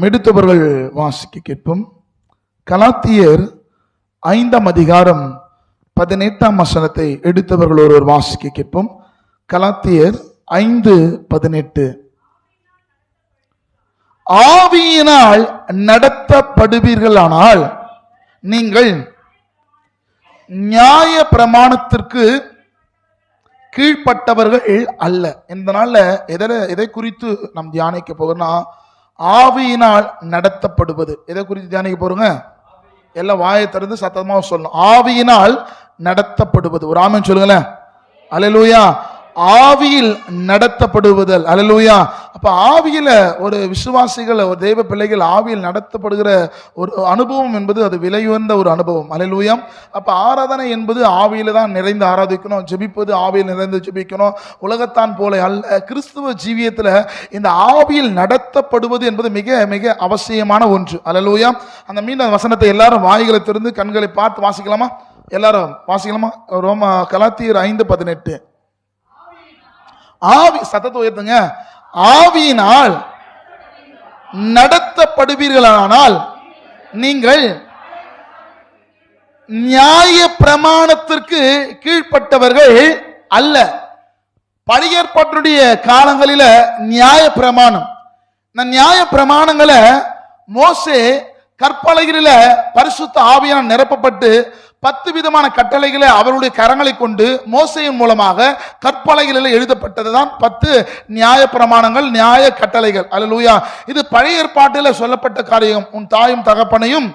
எடுத்தவர்கள் வாசிக்க கேட்போம். கலாத்தியர் 5ஆம் அதிகாரம் 18ஆம் வசனத்தை எடுத்தவர்கள் ஒருவர் வாசிக்க கேட்போம். கலாத்தியர் 5:18. ஆவியினால் நடத்தப்படுவீர்களானால் நீங்கள் நியாய பிரமாணத்திற்கு கீழ்ப்பட்டவர்கள் அல்ல. இந்த நாள்ல எதை குறித்து நாம் தியானிக்க போகிறோம்னா, ஆவியினால் நடத்தப்படுவது. எதை குறித்து தியானிக்க போறோங்க? எல்லாம் வாயை திறந்து சத்தமா சொல்லணும். ஆவியினால் நடத்தப்படுவது. ஒரு ஆமென் சொல்லுங்களேன். அல்லேலூயா. ஆவியில் நடத்தப்படுவதல். அல்லேலூயா. அப்ப ஆவியில ஒரு விசுவாசிகள், ஒரு தெய்வ பிள்ளைகள் ஆவியில் நடத்தப்படுகிற ஒரு அனுபவம் என்பது அது விலையுயர்ந்த ஒரு அனுபவம். அல்லேலூயா. அப்ப ஆராதனை என்பது ஆவியில தான் நிறைந்து ஆராதிக்கணும். ஜெபிப்பது ஆவியில் நிறைந்து ஜெபிக்கணும். உலகத்தான் போல அல்ல. கிறிஸ்துவ ஜீவியத்துல இந்த ஆவியில் நடத்தப்படுவது என்பது மிக மிக அவசியமான ஒன்று. அல்லேலூயா. அந்த மீண்டும் வசனத்தை எல்லாரும் வாய்களை திறந்து கண்களை பார்த்து வாசிக்கலாமா? எல்லாரும் வாசிக்கலாமா? கலாத்தியர் 5:18. ஆவி, சத்தத்தை உயர்த்துங்க. ஆவியினால் நடத்தப்படுவீர்களானால் நீங்கள் நியாய பிரமாணத்திற்கு கீழ்ப்பட்டவர்கள் அல்ல. பழைய ஏற்பாட்டுடைய காலங்களில நியாய பிரமாணம், இந்த நியாய பிரமாணங்களை மோசே கற்பலகையில பரிசுத்த ஆவியால் நிரப்பப்பட்டு 10 விதமான கட்டளைகளை அவருடைய கரங்களை கொண்டு மோசையின் மூலமாக கற்பலகைகளில் எழுதப்பட்டதுதான் 10 நியாய பிரமாணங்கள், நியாய கட்டளைகள். அல்லேலூயா. இது பழைய ஏற்பாட்டில் சொல்லப்பட்ட காரியம். உன் தாயும் தகப்பனையும்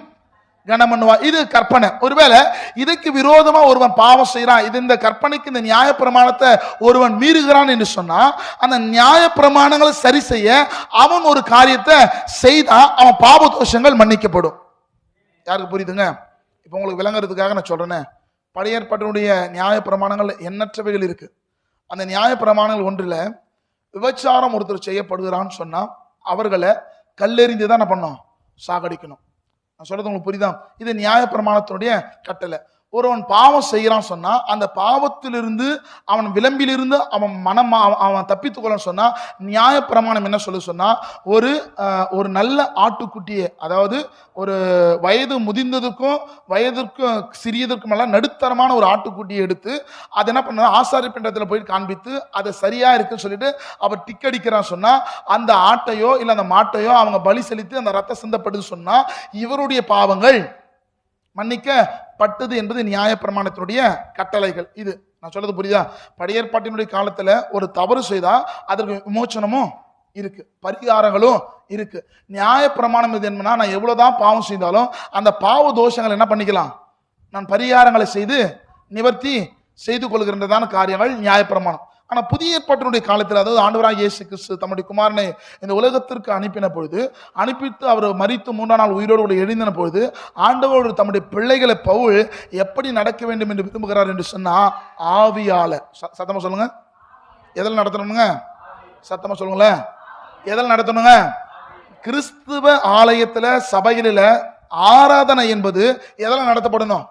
கனம் பண்ணுவா. இது கற்பனை. ஒருவேளை இதுக்கு விரோதமா ஒருவன் பாவம் செய்யறான், இது இந்த கற்பனைக்கு இந்த நியாய பிரமாணத்தை ஒருவன் மீறுகிறான் என்று சொன்னா, அந்த நியாய பிரமாணங்களை சரி செய்ய அவன் ஒரு காரியத்தை செய்தா அவன் பாவ தோஷங்கள் மன்னிக்கப்படும். யாருக்கு புரியுதுங்க? இப்போ உங்களுக்கு விளங்குறதுக்காக நான் சொல்றேன். பழைய ஏற்பாட்டினுடைய நியாய பிரமாணங்கள் எண்ணற்றவைகள் இருக்கு. அந்த நியாய பிரமாணங்கள் ஒன்றில் விபச்சாரம் ஒருத்தர் செய்யப்படுகிறான்னு சொன்னா அவர்களை கல்லெறிந்து தான் என்ன பண்ணோம்? சாகடிக்கணும். நான் சொல்றது உங்களுக்கு புரியுதா? இது நியாய பிரமாணத்தினுடைய கட்டளை. ஒருவன் பாவம் செய்யறான் சொன்னா அந்த பாவத்திலிருந்து அவன் விளம்பிலிருந்து அவன் தப்பித்துக் கொள்ள சொன்னா நியாய பிரமாணம் என்ன சொல்லு சொன்னா, ஒரு நல்ல ஆட்டுக்குட்டியை, அதாவது ஒரு வயது முதிர்ந்ததுக்கும் வயதிற்கும் சிறியதற்கும் எல்லாம் நடுத்தரமான ஒரு ஆட்டுக்குட்டியை எடுத்து அதை என்ன பண்ண ஆசாரி பிண்டத்தில் போய் காண்பித்து அதை சரியா இருக்குன்னு சொல்லிட்டு அவர் டிக்கடிக்கிறான் சொன்னா, அந்த ஆட்டையோ இல்ல அந்த மாட்டையோ அவங்க பலி செலுத்தி அந்த ரத்த சிந்தப்படுது சொன்னா இவருடைய பாவங்கள் மன்னிக்கப்பட்டது என்பது நியாய பிரமாணத்தினுடைய கட்டளைகள். இது நான் சொல்றது புரியுதா? பழைய ஏற்பாட்டினுடைய காலத்துல ஒரு தவறு செய்தா அதற்கு விமோச்சனமும் இருக்கு, பரிகாரங்களும் இருக்கு. நியாய பிரமாணம் இது என்னன்னா, நான் எவ்வளவுதான் பாவம் செய்தாலும் அந்த பாவ தோஷங்கள் என்ன பண்ணிக்கலாம்? நான் பரிகாரங்களை செய்து நிவர்த்தி செய்து கொள்கின்றதான காரியங்கள் நியாய பிரமாணம். ஆனா புதிய ஏற்பாட்டினுடைய காலத்தில், அதாவது ஆண்டவராகிய இயேசு கிறிஸ்து தம்முடைய குமாரனை இந்த உலகத்திற்கு அனுப்பின பொழுது, அனுப்பித்து அவர் மரித்து 3ஆம் நாள் உயிரோடு எழுந்தின பொழுது, ஆண்டவர் தம்முடைய பிள்ளைகளை பவுல் எப்படி நடக்க வேண்டும் என்று விரும்புகிறார் என்று சொன்னா, ஆவியால. சத்தமா சொல்லுங்க. எதில் நடத்தணுங்க? சத்தமா சொல்லுங்களேன். எதில் நடத்தணுங்க? கிறிஸ்துவ ஆலயத்துல சபைகளில ஆராதனை என்பது எதில் நடத்தப்படணும்?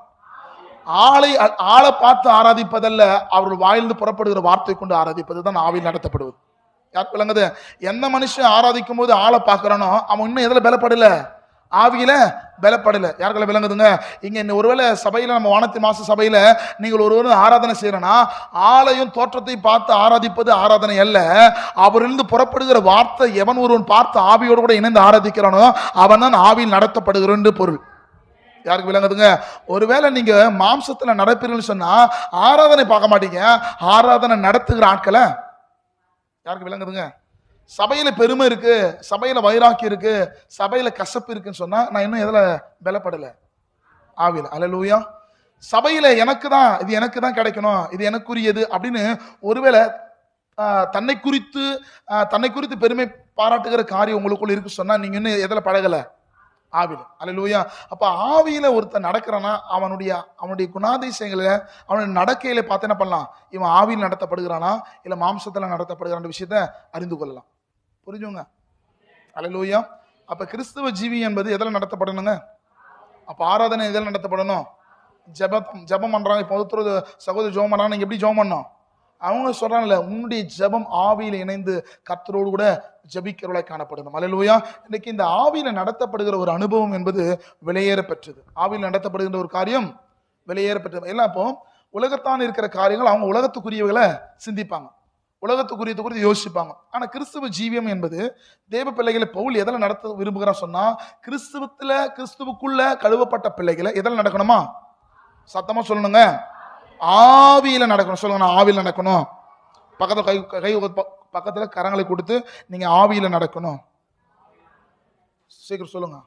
ஆளை பார்த்து ஆராதிப்பதல்ல, அவர்கள் வாயிலிருந்து புறப்படுகிற வார்த்தை கொண்டு ஆராதிப்பது தான் ஆவியில் நடத்தப்படுவது. யாருக்கு விளங்குது? எந்த மனுஷன் ஆராதிக்கும் போது ஆளை பார்க்கறானோ அவன் இன்னும் எதுல பலப்படல? ஆவியில பலப்படல. யாருக்குள்ள விளங்குதுங்க? இங்க ஒருவேளை சபையில, நம்ம வானத்தின் மாச சபையில நீங்கள் ஒருவர் ஆராதனை செய்யறனா ஆளையும் தோற்றத்தை பார்த்து ஆராதிப்பது ஆராதனை அல்ல. அவரிலிருந்து புறப்படுகிற வார்த்தை எவன் ஒருவன் பார்த்து ஆவியோடு கூட இணைந்து ஆராதிக்கிறானோ அவன் தான் ஆவியில் நடத்தப்படுகிற பொருள். யாருக்கு விளங்குதுங்க? ஒருவேளை நீங்க மாம்சத்துல நடப்பீர்கள் சொன்னா ஆராதனை பார்க்க மாட்டீங்க, ஆராதனை நடத்துகிற ஆட்களை. யாருக்கு விளங்குதுங்க? சபையில பெருமை இருக்கு, சபையில வைராக்கியம் இருக்கு, சபையில கசப்பு இருக்குன்னு சொன்னா நான் இன்னும் எதுல பலப்படல? ஆவில. அல்லேலூயா. சபையில எனக்கு தான் கிடைக்கணும், இது எனக்குரியது அப்படின்னு ஒருவேளை தன்னை குறித்து பெருமை பாராட்டுகிற காரியம் உங்களுக்குள்ள இருக்கு சொன்னா நீங்க இன்னும் எதுல பழகல? ஆவில. அல்லேலூயா. அப்ப ஆவியில ஒருத்தன் நடக்கிறானா அவனுடைய குணாதிசயங்களை, அவனுடைய நடக்கையில பார்த்து என்ன பண்ணலாம்? இவன் ஆவியில் நடத்தப்படுகிறானா இல்ல மாம்சத்துல நடத்தப்படுகிறான் விஷயத்தை அறிந்து கொள்ளலாம். புரிஞ்சுங்க? அல்லேலூயா. அப்ப கிறிஸ்துவ ஜீவி என்பது எதில் நடத்தப்படணுங்க? அப்ப ஆராதனை எதில் நடத்தப்படணும்? ஜெபம் பண்றாங்க. இப்போ சகோதரி ஜெபம் பண்றாங்க, நீங்க எப்படி ஜெபம் பண்ணணும்? அவங்க சொல்றாங்கல்ல, உன்னுடைய ஜெபம் ஆவியில இணைந்து கர்த்தரோடு கூட ஜெபிக்கிறவளாய் காணப்படணும். அல்லேலூயா. இன்னைக்கு இந்த ஆவியில நடத்தப்படுகிற ஒரு அனுபவம் என்பது விலையேற பெற்றது. ஆவியில் நடத்தப்படுகின்ற ஒரு காரியம் விலையேற பெற்றது. எல்லாம் இப்போ உலகத்தான் இருக்கிற காரியங்கள் அவங்க உலகத்துக்குரியவர்களை சிந்திப்பாங்க, உலகத்துக்குரியது குறித்து யோசிப்பாங்க. ஆனா கிறிஸ்துவ ஜீவியம் என்பது தேவ பிள்ளைகளை பவுல் எதில் நடத்த விரும்புகிறார் சொன்னா, கிறிஸ்துவுக்குள்ள கழுவப்பட்ட பிள்ளைகளை எதில் நடக்கணுமா? சத்தமா சொல்லணுங்க, ஆவியில நடக்கணும். சொல்லுங்க, நான் ஆவியில நடக்கணும். பக்கத்துல கரங்களை கொடுத்து நீங்க ஆவியில நடக்கணும். சீக்கிரம் சொல்லுங்க.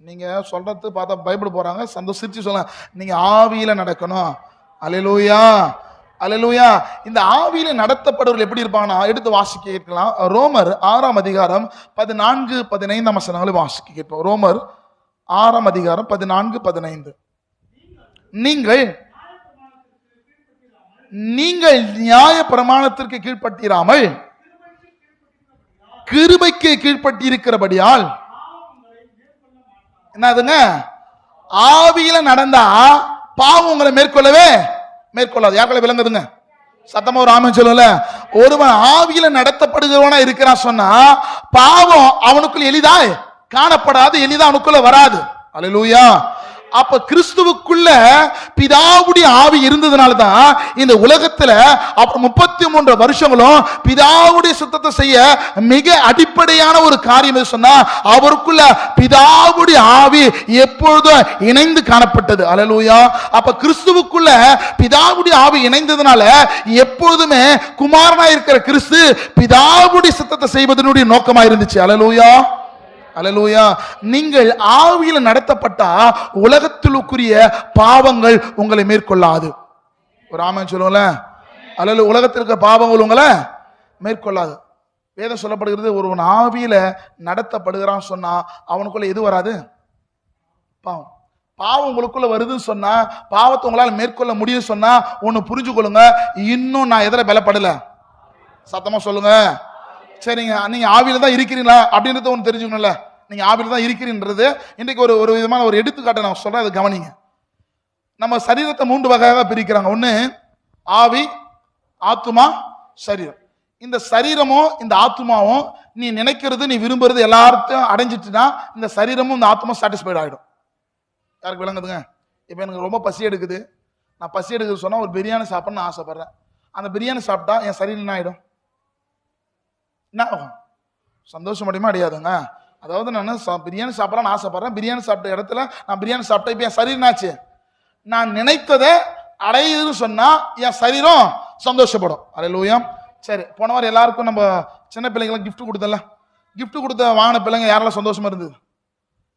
நீங்க சொல்றது பார்த்தா பயப்பட போறாங்க, சந்தோஷிச்சு சொல்லுங்க, நீங்க ஆவியில நடக்கணும். அல்லேலூயா, அல்லேலூயா. இந்த ஆவியில நடத்தப்படுவர்கள் எப்படி இருப்பாங்கன்னா, எடுத்து வாசிக்க கேட்கலாம். ரோமர் 6ஆம் அதிகாரம் 14-15 வசனங்களை வாசிக்க கேட்போம். ரோமர் 6ஆம் அதிகாரம் 14-15. நீங்கள் நியாய பிரமாணத்திற்கு கீழ்ப்பட்டிராமல் கிருபைக்கு கீழ்ப்பட்டிருக்கிறபடியால் என்னதுங்க, ஆவியில நடந்தா பாவம் உங்களை மேற்கொள்ளாது. யாருக்குள்ள விளங்குதுங்க? சத்தமா ஒரு ஆமென் சொல்லல. ஒருவன் ஆவியில நடத்தப்படுகிறவனா இருக்கிறான் சொன்னா பாவம் அவனுக்குள்ள எளிதாய் காணப்படாது, எளிதா அவனுக்குள்ள வராது. அல்லேலூயா. அப்ப கிறிஸ்துவுக்குள்ள பிதாவுடைய ஆவி இருந்ததுனால தான் இந்த உலகத்துல அப்புறம் 33 வருஷங்களும் பிதாவுடைய சுத்தத்தை செய்ய மிக அடிப்படையான ஒரு காரியம் சொன்னா அவருக்குள்ள பிதாவுடைய ஆவி எப்பொழுதும் இணைந்து காணப்பட்டது. அல்லேலூயா. அப்ப கிறிஸ்துவுக்குள்ள பிதாவுடைய ஆவி இணைந்ததுனால எப்பொழுதுமே குமாரனா இருக்கிற கிறிஸ்து பிதாவுடைய சுத்தத்தை செய்வதனுடைய நோக்கமா இருந்துச்சு. அல்லேலூயா, அல்லேலூயா. நீங்கள் ஆவியில நடத்தப்பட்டா உலகத்திலுக்குரிய பாவங்கள் உங்களை மேற்கொள்ளாது. ஒரு ஆமென் சொல்லுங்கள. அல்லது உலகத்திற்கு பாவங்கள் உங்களை மேற்கொள்ளாது. வேதம் சொல்லப்படுகிறது, ஒருவன் ஆவியில நடத்தப்படுகிறான் சொன்னா அவனுக்குள்ள எது வராது? பாவம். பாவம் உங்களுக்குள்ள வருதுன்னு சொன்னா, பாவத்தை உங்களால் மேற்கொள்ள முடியும் சொன்னா ஒன்னு புரிஞ்சு கொள்ளுங்க, இன்னும் நான் எதில் பலப்படல. சத்தமா சொல்லுங்க. சரிங்க, நீங்க ஆவியில தான் இருக்கிறீங்களா அப்படின்றத ஒன்று தெரிஞ்சுக்கணும்ல. நீங்க ஆவியில தான் இருக்கிறீன்றது இன்றைக்கு ஒரு விதமான ஒரு எடுத்துக்காட்டை நான் சொல்றேன், அதை கவனிங்க. நம்ம சரீரத்தை 3 வகையாக பிரிக்கிறாங்க. ஒண்ணு ஆவி, ஆத்துமா, சரீரம். இந்த சரீரமும் இந்த ஆத்துமாவும் நீ நினைக்கிறது நீ விரும்புறது எல்லாத்தையும் அடைஞ்சிட்டுனா இந்த சரீரமும் இந்த ஆத்துமா சாட்டிஸ்ஃபைட் ஆகிடும். யாருக்கு விளங்குதுங்க? இப்போ எனக்கு ரொம்ப பசி எடுக்குது, நான் பசி எடுக்குது சொன்னா ஒரு பிரியாணி சாப்பிடணும்னு ஆசைப்படுறேன். அந்த பிரியாணி சாப்பிட்டா என் சரீரம் என்ன ஆகிடும்? என்ன ஆகும்? சந்தோஷம் அடையுமா அடையாதுங்க? அதாவது நான் பிரியாணி சாப்பிட்றேன்னு ஆசைப்படுறேன், பிரியாணி சாப்பிட்ட இடத்துல நான் பிரியாணி சாப்பிட்டேன், இப்போ என் சரீரம் என்னாச்சு? நான் நினைத்ததை அடையுதுன்னு சொன்னா என் சரீரம் சந்தோஷப்படும். அல்லேலூயா. சரி, போன வாரம் எல்லாருக்கும் நம்ம சின்ன பிள்ளைங்களுக்கு கிஃப்ட் கொடுத்தல, கிஃப்ட் கொடுத்த வாங்கின பிள்ளைங்க யாரெல்லாம் சந்தோஷமா இருந்தது?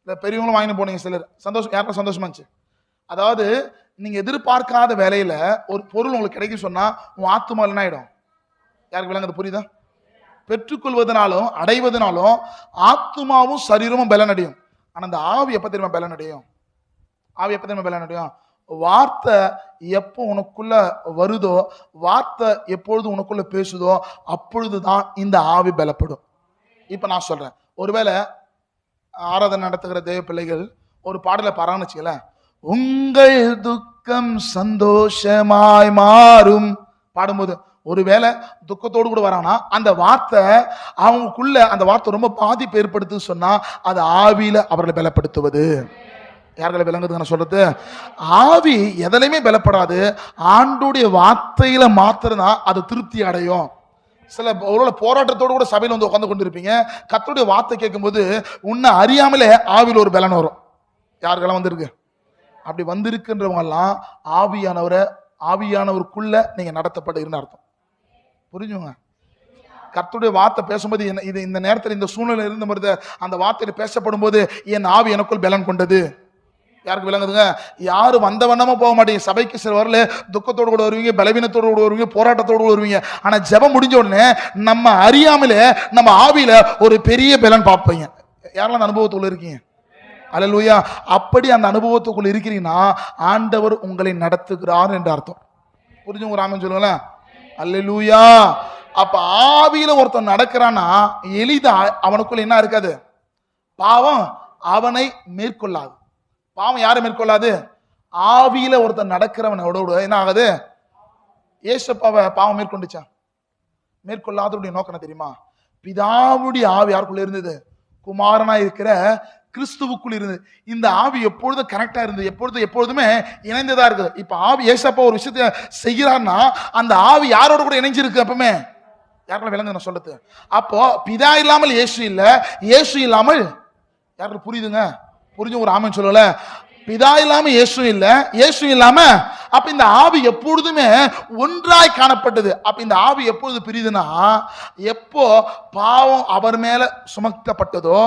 இல்லை பெரியவங்களும் வாங்கிட்டு போனீங்க சிலர், சந்தோஷம். யாரெல்லாம் சந்தோஷமா இருந்துச்சு? அதாவது நீங்க எதிர்பார்க்காத வேலையில ஒரு பொருள் உங்களுக்கு கிடைக்கும் சொன்னா உன் ஆத்துமா என்ன ஆயிடும்? யாருக்கு விளங்குது? புரியுதா? பெற்றுக்கொள்வதனாலும் அடைவதனாலும் ஆத்துமாவும் சரீரமும் பலன் அடையும். ஆனா அந்த ஆவி எப்ப தெரியுமா பலன் அடையும்? ஆவி எப்ப தெரியுமா பலன் அடையும்? வார்த்தை எப்போ உனக்குள்ள வருதோ, வார்த்தை எப்பொழுது உனக்குள்ள பேசுதோ அப்பொழுதுதான் இந்த ஆவி பலப்படும். இப்ப நான் சொல்றேன், ஒருவேளை ஆராதனை நடத்துகிற தேவ பிள்ளைகள் ஒரு பாடலை பாரான்னு வச்சுக்கல, உங்கள் துக்கம் சந்தோஷமாய் மாறும் பாடும்போது ஒருவேளை துக்கத்தோடு கூட வரானா அந்த வார்த்தை அவங்களுக்குள்ள அந்த வார்த்தை ரொம்ப பாதிப்பு ஏற்படுத்து சொன்னா அது ஆவியில அவர்களை பலப்படுத்துவது. யார்களை விளங்குது நான் சொல்றது? ஆவி எதிலையுமே பலப்படாது, ஆண்டுடைய வார்த்தையில மாத்திரம்தான் அது திருப்தி அடையும். சில ஒரு போராட்டத்தோடு கூட சபையில் வந்து உட்கார்ந்து கொண்டு இருப்பீங்க, கர்த்தருடைய வார்த்தை கேட்கும்போது உன்னை அறியாமலே ஆவியில் ஒரு பலன் வரும். யாருக்கெல்லாம் வந்திருக்கு? அப்படி வந்திருக்கின்றவங்க எல்லாம் ஆவியானவருக்குள்ள நீங்க நடத்தப்படுகிறன்னு அர்த்தம். புரிஞ்சுங்க? கர்த்தருடைய வார்த்தை பேசும்போது இது இந்த நேரத்தில் இந்த சூழ்நிலை இருந்த மாதிரி அந்த வார்த்தையில பேசப்படும் போது என் ஆவி எனக்குள் பலன் கொண்டது. யாருக்கு விளங்குதுங்க? யாரும் வந்த வண்ணமா போக மாட்டீங்க. சபைக்கு சில வரல துக்கத்தோடு கூட வருவீங்க, பலவீனத்தோடு கூட வருவீங்க, போராட்டத்தோடு கூட வருவீங்க. ஆனா ஜெபம் முடிஞ்ச உடனே நம்ம அறியாமலே நம்ம ஆவியில ஒரு பெரிய பலன் பார்ப்பீங்க. யாரெல்லாம் அந்த அனுபவத்துக்குள்ள இருக்கீங்க? அல்லேலூயா. அப்படி அந்த அனுபவத்துக்குள்ள இருக்கிறீங்கன்னா ஆண்டவர் உங்களை நடத்துகிறார் என்று அர்த்தம். புரிஞ்சுங்க? ராமன் சொல்லுங்களேன். அல்லேலூயா. அப்ப ஆவியில ஒருத்தன் நடக்கிறான்னா எளிதா அவனுக்குள்ள என்ன இருக்காது? பாவம் அவனை மேற்கொள்ளாது. பாவம் யாரை மேற்கொள்ளாது? ஆவியில ஒருத்தன் நடக்கிறவனோட என்ன ஆகுது? ஏசப்பாவை பாவம் மேற்கொண்டுச்சா? மேற்கொள்ளாதவருடைய நோக்கம் தெரியுமா? பிதாவுடைய ஆவி யாருக்குள்ள இருந்தது? குமாரனா இருக்கிற கிறிஸ்துவுக்குள் இருந்தது. இந்த ஆவி எப்பொழுதும் கரெக்டா இருந்தது, எப்பொழுதுமே இணைந்ததா இருக்குது. இப்ப ஆவி ஏசப்பா ஒரு விஷயத்த செய்கிறார்னா அந்த ஆவி யாரோட கூட இணைஞ்சிருக்கு? எப்பவுமே யாருக்குள்ள விளங்க நான் சொல்றது. அப்போ பிதா இல்லாமல் இயேசு இல்ல, இயேசு இல்லாமல் யாருக்கு புரியுதுங்க? புரிஞ்சு ஒரு ஆமன் சொல்லல. பிதா இல்லாம இயேசு இல்ல, இயேசு இல்லாம அப்ப இந்த ஆவி எப்பொழுதுமே ஒன்றாய் காணப்பட்டது. அப்ப இந்த ஆவி எப்பொழுது பிரியுதுன்னா, எப்போ பாவம் அவர் மேல சுமத்தப்பட்டதோ,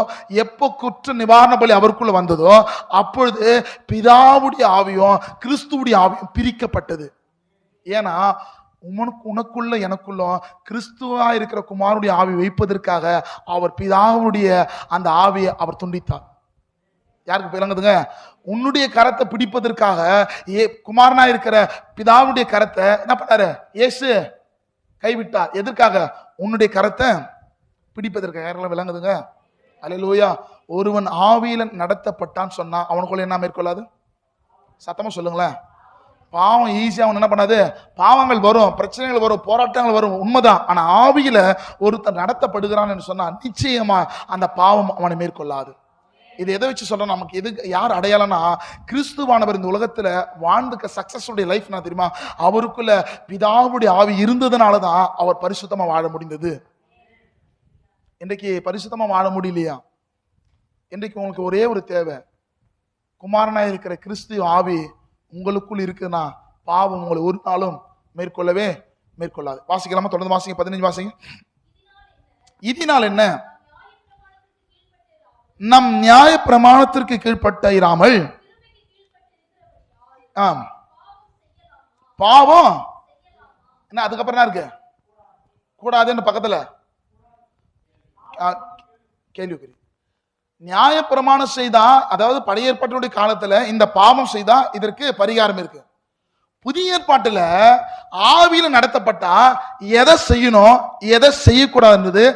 எப்போ குற்ற நிவாரண பலி அவருக்குள்ள வந்ததோ, அப்பொழுது பிதாவுடைய ஆவியும் கிறிஸ்துவுடைய ஆவியும் பிரிக்கப்பட்டது. ஏன்னா உனக்குள்ள எனக்குள்ள கிறிஸ்துவா இருக்கிற குமாரனுடைய ஆவி வைப்பதற்காக அவர் பிதாவுடைய அந்த ஆவியை அவர் துண்டித்தார். யாருக்கு விளங்குதுங்க? உன்னுடைய கரத்தை பிடிப்பதற்காக குமாரனா இருக்கிற பிதாவுடைய கரத்தை என்ன பண்ணாரு? இயேசு கைவிட்டார். எதற்காக? உன்னுடைய கரத்தை பிடிப்பதற்காக. யாரெல்லாம் விளங்குதுங்க? அல்லேலூயா. ஒருவன் ஆவியில நடத்தப்பட்டான்னு சொன்னா அவனுக்குள்ள என்ன மேற்கொள்ளாது? சத்தமா சொல்லுங்களேன். பாவம் ஈஸியா அவன் என்ன பண்ணாது? பாவங்கள் வரும், பிரச்சனைகள் வரும், போராட்டங்கள் வரும், உண்மைதான். ஆனா ஆவியில ஒருத்தன் நடத்தப்படுகிறான்னு சொன்னா நிச்சயமா அந்த பாவம் அவனை மேற்கொள்ளாது. இது எதை வச்சு சொல்றோம்? நமக்கு எது யார் அடையாளம்னா, கிறிஸ்துவானவர் இந்த உலகத்துல வாழ்ந்துக்க சக்சஸ் உடைய லைஃப் நான் தெரியுமா? அவருக்குள்ள பிதாவுடைய ஆவி இருந்ததுனாலதான் அவர் பரிசுத்தமா வாழ முடிந்தது. இன்றைக்கு பரிசுத்தமா வாழ முடியலையா? இன்றைக்கு உங்களுக்கு ஒரே ஒரு தேவை, குமாரனா இருக்கிற கிறிஸ்து ஆவி உங்களுக்குள் இருக்குன்னா பாவம் உங்களை ஒரு நாளும் மேற்கொள்ளாது. வாசிக்கலாமா? தொடர்ந்து வாசிங்க. 15 வாசிங்க. இதனால் என்ன? நம் நியாய பிரமாணத்திற்கு கீழ்பட்ட இராமல் பாவம் என்ன அதுக்கப்புறம் என்ன இருக்கு? கூடாதுன்னு பக்கத்துல கேள்விக்குறி. நியாய பிரமாணம் செய்தா, அதாவது பழைய ஏற்பாட்டினுடைய காலத்துல இந்த பாவம் செய்தா இதற்கு பரிகாரம் இருக்கு. புதிய ஏற்பாட்டுல ஆவியில நடத்தப்பட்டா எதை செய்யணும் எதை செய்யக்கூடாதுன்றது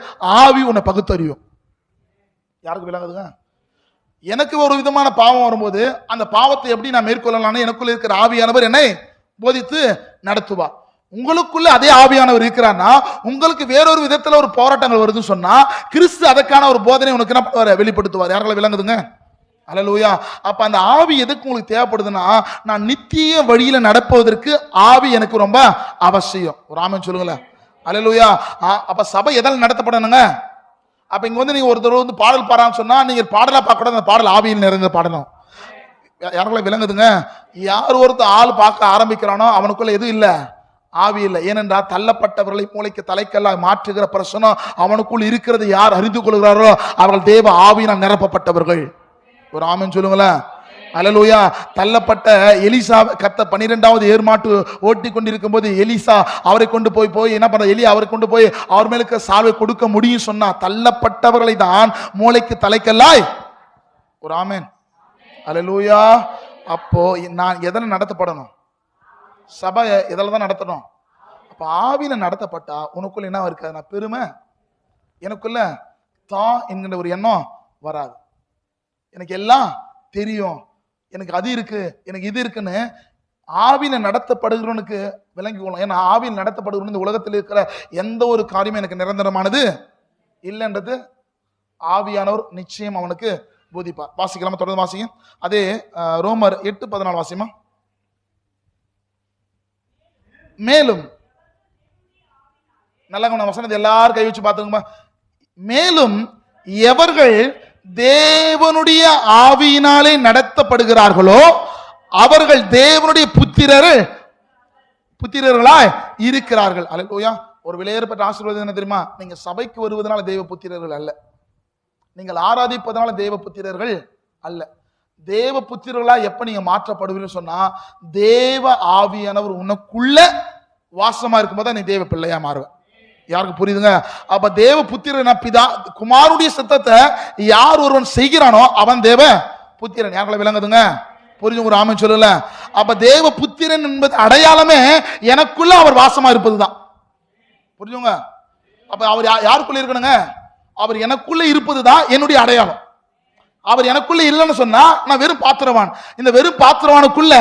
ஆவி உன்னை பகுத்தறியும். யாருக்கு விளங்குதுங்க? எனக்கு ஒரு விதமான பாவம் வரும்போது அந்த பாவத்தை எப்படி நான் மேற்கொள்ளலாம்னு எனக்குள்ள இருக்கிற ஆவியானவர் என்னை போதித்து நடத்துவார். உங்களுக்குள்ள அதே ஆவியானவர் இருக்கிறான்னா உங்களுக்கு வேறொரு விதத்துல ஒரு போராட்டங்கள் வருதுன்னு சொன்னா கிறிஸ்து அதற்கான ஒரு போதனை உனக்கு என்ன பண்ணுவார்? வெளிப்படுத்துவார். யாரால விளங்குதுங்க? அல்லேலூயா. அப்ப அந்த ஆவி எதுக்கு உங்களுக்கு தேவைப்படுதுன்னா, நான் நித்திய வழியில நடப்பதற்கு ஆவி எனக்கு ரொம்ப அவசியம். ஒரு ஆமென் சொல்லுங்களேன். அல்லேலூயா. அப்ப சபை எதால் நடத்தப்படணுங்க? அப்ப இங்க வந்து நீங்க ஒருத்தர் வந்து பாடல் பாடான்னு சொன்னா நீங்க பாடலா பார்க்க கூடாது, அந்த பாடல் ஆவியில் நிறைந்த பாடணும். யாருக்குள்ள விளங்குதுங்க? யார் ஒருத்தர் ஆள் பார்க்க ஆரம்பிக்கிறானோ அவனுக்குள்ள எதுவும் இல்ல, ஆவி இல்லை. ஏனென்றால் தள்ளப்பட்டவர்களை மூளைக்கு தலைக்கெல்லாம் மாற்றுகிற பிரசனம் அவனுக்குள் இருக்கிறது யார் அறிந்து கொள்கிறாரோ அவர்கள் தேவ ஆவியினால் நிரப்பப்பட்டவர்கள். ஒரு ஆமென் சொல்லுங்களேன். அல்லேலூயா. தள்ளப்பட்ட எலிசா கத்த 12வது ஏர்மாட்டு ஓட்டி கொண்டிருக்கும் போது எலிசா அவரை கொண்டு போய் என்ன பண்ண, எலி அவரை கொண்டு போய் அவர் மேலுக்கு சால்வை கொடுக்க முடியும் சொன்னா தள்ளப்பட்டவர்களை தான் மூளைக்கு தலைக்கல்லாய். ஒரு ஆமென். அல்லேலூயா. அப்போ நான் எதில் நடத்தப்படணும்? சபை எதில் தான் நடத்தணும்? அப்ப ஆவியில நடத்தப்பட்டா உனக்குள்ள என்ன இருக்காது? நான் பெருமை எனக்குள்ள தான் என்கிற ஒரு எண்ணம் வராது. எனக்கு எல்லாம் தெரியும், எனக்கு அது இருக்கு, எனக்கு இது இருக்குன்னு ஆவியில நடத்தப்படுகிறவனுக்கு விளங்கி கொள்ளும். ஏன்னா ஆவியில் நடத்தப்படுகிற இந்த உலகத்தில் இருக்கிற எந்த ஒரு காரியமும் எனக்கு நிரந்தரமானது இல்லைன்றது ஆவியானவர் நிச்சயம் அவனுக்கு போதிப்பார். வாசிக்கலாமா? தொடர்ந்து வாசிங்க. அதே ரோமர் 8:14 வாசிமா. மேலும் நல்ல வசனத்தை எல்லாரும் கை வச்சு பார்த்துங்க. மேலும் எவர்கள் தேவனுடைய ஆவியினாலே நடத்தப்படுகிறார்களோ அவர்கள் தேவனுடைய புத்திரர்களாய் இருக்கிறார்கள். அல்லேலூயா. ஒரு விலையேறப்பட்ட ஆசீர்வாதம் என்ன தெரியுமா? நீங்க சபைக்கு வருவதனால தேவ புத்திரர்கள் அல்ல, நீங்கள் ஆராதிப்பதனால தேவ புத்திரர்கள் அல்ல. தேவ புத்திரர்களா எப்ப நீங்க மாற்றப்படுவீங்கன்னு சொன்னா தேவ ஆவியானவர் உனக்குள்ள வாசமா இருக்கும்போது நீ தேவ பிள்ளையா மாறுவ. யாருக்கு புரியுதுங்க? அப்ப தேவ புத்திரன் பிதா குமாருடைய சத்தத்தை யார் ஒருவன் செய்கிறானோ அவன் தேவ புத்திரன். யாருக்குள்ள விளங்குதுங்க? புரிஞ்சு ஒரு ஆமென் சொல்லல. அப்ப தேவ புத்திரன் என்பது அடையாளமே எனக்குள்ள அவர் வாசமா இருப்பதுதான். புரிஞ்சுங்க? அப்ப அவர் யாருக்குள்ள இருக்கணுங்க? அவர் எனக்குள்ள இருப்பதுதான் என்னுடைய அடையாளம். அவர் எனக்குள்ள இல்லைன்னு சொன்னா நான் வெறும் பாத்திரவான். இந்த வெறும் பாத்திரவானுக்குள்ள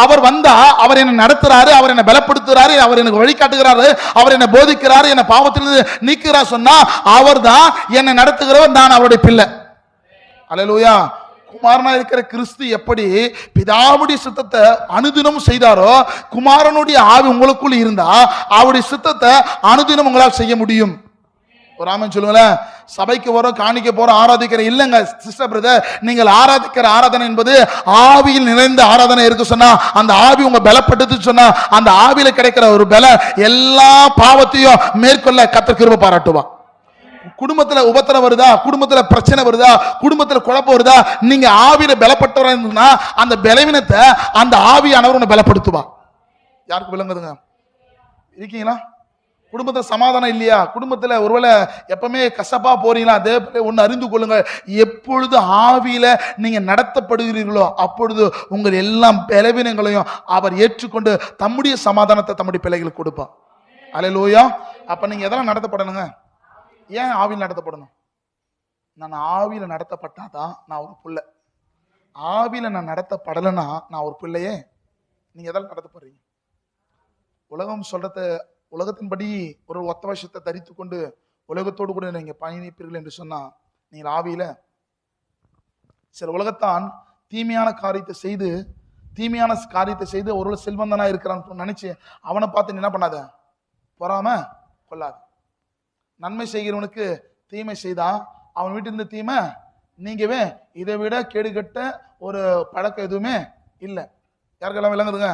அவர் வந்தா அவர் என்னை நடத்துறாரு, அவர் என்னை பலப்படுத்துறாரு, அவர் எனக்கு வழிகாட்டுகிறாரு, அவர் என்னை போதிக்கிறாரு, என்னை பாவத்திலிருந்து நீக்கிறார் சொன்னா அவர் தான் என்னை நடத்துகிறவர், நான் அவருடைய பிள்ளை. அல்லேலூயா. குமாரனா இருக்கிற கிறிஸ்து எப்படி பிதாவுடைய சித்தத்தை அனுதினம் செய்தாரோ, குமாரனுடைய ஆவி உங்களுக்குள்ள இருந்தா அவருடைய சித்தத்தை அனுதினம் உங்களால் செய்ய முடியும். ஒரு ஆமென் சொல்லுங்களேன். சபைக்கு வரோம், காணிக்க போறோம், ஆராதிக்கிற இல்லைங்க சிஸ்டர் பிரதர், நீங்கள் ஆராதிக்கிற ஆராதனை என்பது ஆவியில் நிறைந்த ஆராதனை இருக்கு சொன்னா, அந்த ஆவி உங்க பலப்பட்டது சொன்னா, அந்த ஆவியில கிடைக்கிற ஒரு பல எல்லா பாவத்தையும் மேற்கொள்ள கர்த்தர் கிருபை பாராட்டுவா. குடும்பத்துல உபத்திரம் வருதா, குடும்பத்துல பிரச்சனை வருதா, குடும்பத்துல குழப்பம் வருதா, நீங்க ஆவியில பலப்பட்டவரா அந்த பலவீனத்தை அந்த ஆவியானவர் உன்னை பலப்படுத்துவா. யாருக்கு விளங்குதுங்க? இருக்கீங்களா? குடும்பத்துல சமாதானம் இல்லையா, குடும்பத்துல ஒருவேளை எப்பவுமே கசப்பா போறீங்களா, அதே ஒன்னு அறிந்து கொள்ளுங்க, எப்பொழுது ஆவியில நீங்க நடத்தப்படுகிறீர்களோ அப்பொழுது உங்கள் எல்லா பலவீனங்களையும் அவர் ஏற்றுக்கொண்டு தம்முடைய சமாதானத்தை தம்முடைய பிள்ளைகளுக்கு கொடுப்பா. அல்லேலூயா. அப்ப நீங்க எதெல்லாம் நடத்தப்படணுங்க? ஏன் ஆவியில் நடத்தப்படணும்? நான் ஆவியில நடத்தப்பட்டாதான் நான் ஒரு பிள்ளை. ஆவியில நான் நடத்தப்படலைன்னா நான் ஒரு பிள்ளையே. நீங்க எதெல்லாம் நடத்தப்படுறீங்க? உலகம் சொல்றத, உலகத்தின்படி ஒரு ஒத்த வருஷத்தை தரித்து கொண்டு உலகத்தோடு கூட நீங்க பயணிப்பீர்கள் என்று சொன்னா, நீங்கள் ஆவியில சில உலகத்தான் தீமையான காரியத்தை செய்து ஒரு செல்வந்தனா இருக்கிறான்னு நினைச்சு அவனை பார்த்து என்ன பண்ணாத, பொறாம கொள்ளாது. நன்மை செய்கிறவனுக்கு தீமை செய்தா அவன் வீட்டிலிருந்து தீமை நீங்கவே, இதை விட கேடுகட்ட ஒரு பழக்கம் எதுவுமே இல்லை. யாருக்கெல்லாம் விளங்குதுங்க?